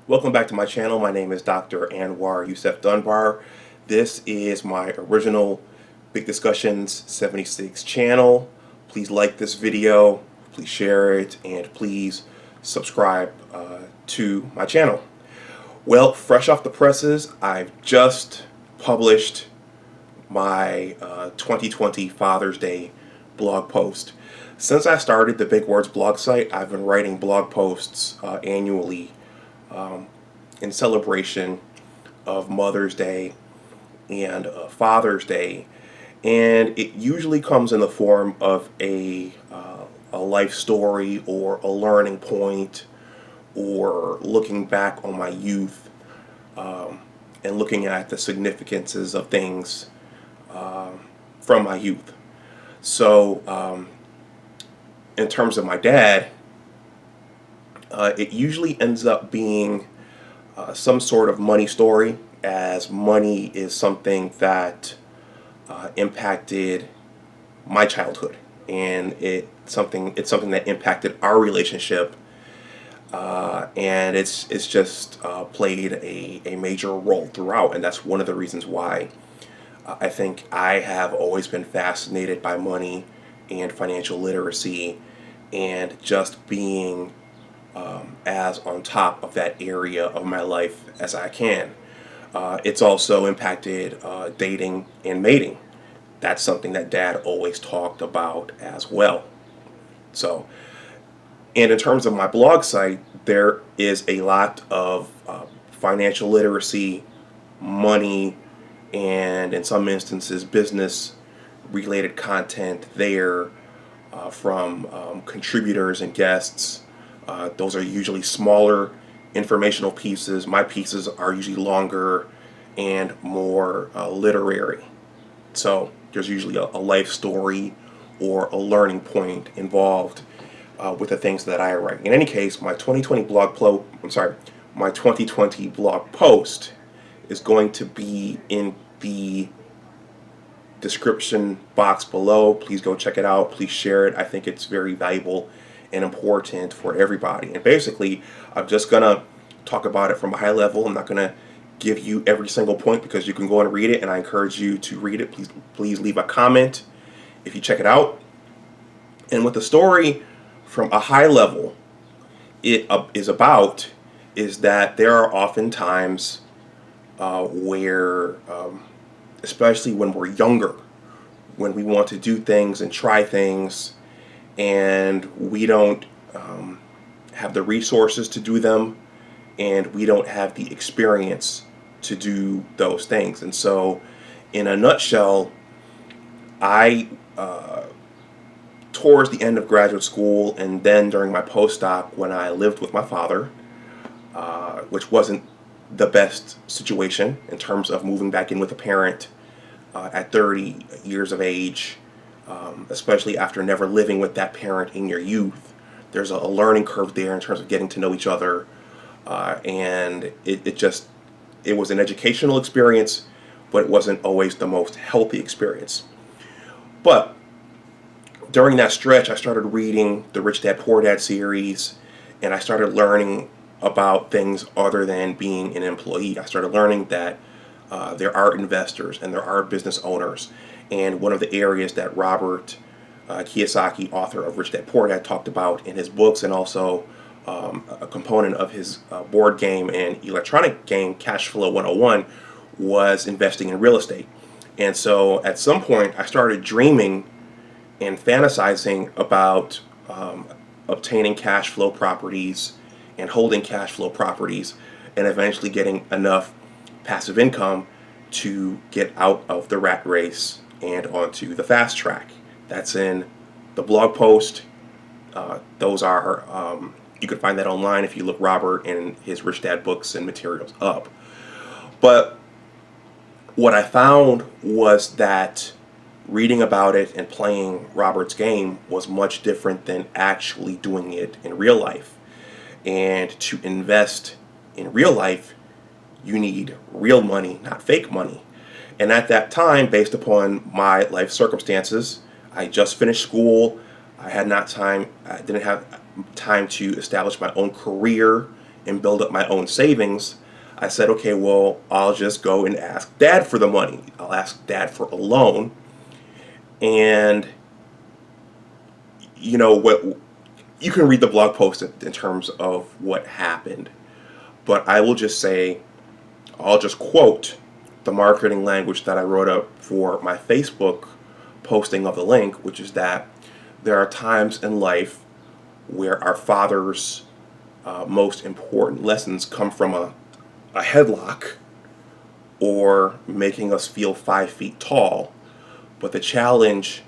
Welcome back to my channel. My name is Dr. Anwar Youssef Dunbar. This is my original Big Discussions 76 channel. Please like this video, please share it, and please subscribe to my channel. Well, fresh off the presses, I've just published my 2020 Father's Day blog post. Since I started the Big Words blog site, I've been writing blog posts annually in celebration of Mother's Day and Father's Day, and it usually comes in the form of a life story or a learning point or looking back on my youth and looking at the significances of things from my youth. So in terms of my dad, it usually ends up being some sort of money story, as money is something that impacted my childhood, and it's something that impacted our relationship, and it's just played a major role throughout, and that's one of the reasons why I think I have always been fascinated by money and financial literacy and just being as on top of that area of my life as I can. It's also impacted dating and mating. That's something that Dad always talked about as well. So, and in terms of my blog site, there is a lot of financial literacy, money, and in some instances, business related content there from contributors and guests. Those are usually smaller informational pieces. My pieces are usually longer and more literary. So there's usually a life story or a learning point involved with the things that I write. In any case, my 2020 blog post is going to be in the description box below. Please go check it out. Please share it. I think it's very valuable and important for everybody. And basically, I'm just gonna talk about it from a high level. I'm not gonna give you every single point because you can go and read it, and I encourage you to read it. Please leave a comment if you check it out. And what the story from a high level it is that there are often times where, especially when we're younger, when we want to do things and try things, and we don't have the resources to do them, and we don't have the experience to do those things. And so, in a nutshell, I, towards the end of graduate school and then during my postdoc, when I lived with my father, which wasn't the best situation in terms of moving back in with a parent at 30 years of age, especially after never living with that parent in your youth. There's a learning curve there in terms of getting to know each other, and it was an educational experience, but it wasn't always the most healthy experience. But during that stretch, I started reading the Rich Dad Poor Dad series, and I started learning about things other than being an employee. I started learning that there are investors and there are business owners. And one of the areas that Robert Kiyosaki, author of Rich Dad Poor Dad, talked about in his books, and also a component of his board game and electronic game Cash Flow 101, was investing in real estate. And so at some point I started dreaming and fantasizing about obtaining cash flow properties and holding cash flow properties, and eventually getting enough passive income to get out of the rat race and onto the fast track. That's in the blog post. Those are, you can find that online if you look Robert and his Rich Dad books and materials up. But what I found was that reading about it and playing Robert's game was much different than actually doing it in real life. And to invest in real life, you need real money, not fake money. And at that time, based upon my life circumstances, I just finished school. I didn't have time to establish my own career and build up my own savings, I said, okay, well, I'll just go and ask Dad for the money. I'll ask Dad for a loan. And, you know, what you can read the blog post in terms of what happened. But I will just say, I'll just quote the marketing language that I wrote up for my Facebook posting of the link, which is that there are times in life where our father's most important lessons come from a headlock or making us feel 5 feet tall. But the challenge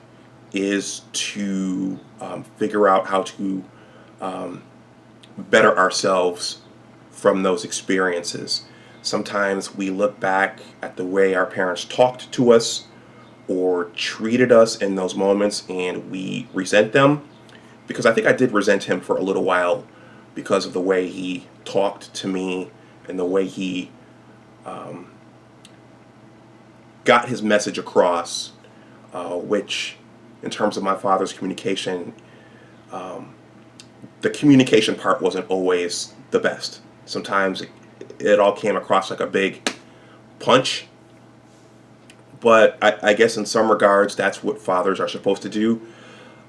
is to figure out how to better ourselves from those experiences. Sometimes we look back at the way our parents talked to us or treated us in those moments and we resent them. Because I think I did resent him for a little while because of the way he talked to me and the way he got his message across, which in terms of my father's communication, the communication part wasn't always the best. Sometimes it all came across like a big punch. But I guess in some regards, that's what fathers are supposed to do,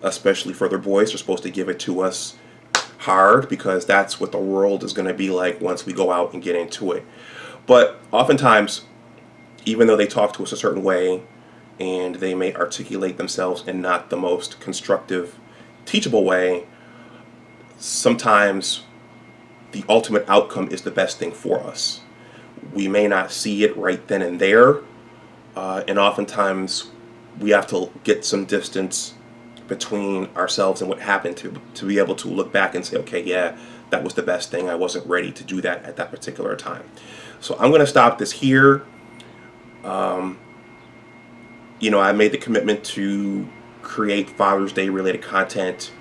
especially for their boys. They're supposed to give it to us hard because that's what the world is going to be like once we go out and get into it. But oftentimes, even though they talk to us a certain way and they may articulate themselves in not the most constructive, teachable way, sometimes the ultimate outcome is the best thing for us. We may not see it right then and there, and oftentimes we have to get some distance between ourselves and what happened to be able to look back and say, okay, yeah, that was the best thing. I wasn't ready to do that at that particular time. So I'm going to stop this here. You know, I made the commitment to create Father's Day related content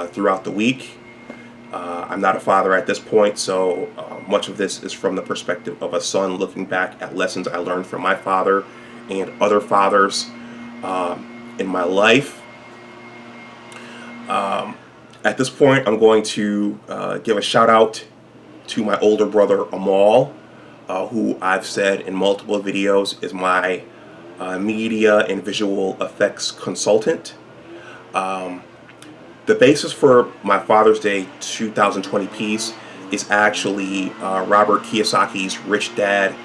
throughout the week. I'm not a father at this point, so much of this is from the perspective of a son looking back at lessons I learned from my father and other fathers in my life. At this point, I'm going to give a shout out to my older brother Amal, who I've said in multiple videos is my media and visual effects consultant. The basis for my Father's Day 2020 piece is actually Robert Kiyosaki's Rich Dad,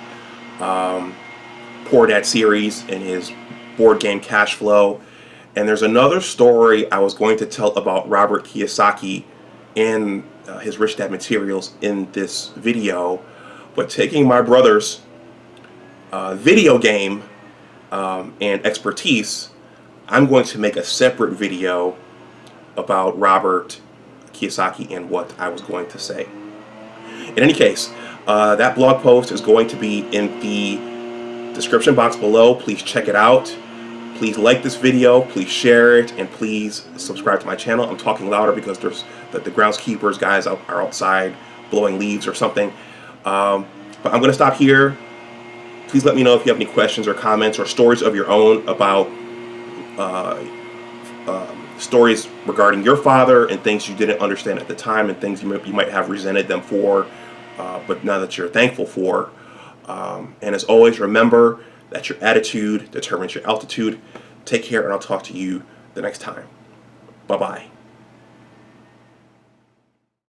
Poor Dad series and his board game Cash Flow. And there's another story I was going to tell about Robert Kiyosaki and his Rich Dad materials in this video. But taking my brother's video game and expertise, I'm going to make a separate video about Robert Kiyosaki and what I was going to say. In any case, that blog post is going to be in the description box below. Please check it out. Please like this video, please share it, and please subscribe to my channel. I'm talking louder because there's the groundskeepers guys are outside blowing leaves or something. But I'm going to stop here. Please let me know if you have any questions or comments or stories of your own about stories regarding your father and things you didn't understand at the time and things you might have resented them for, but now that you're thankful for. And as always, remember that your attitude determines your altitude. Take care, and I'll talk to you the next time. Bye-bye.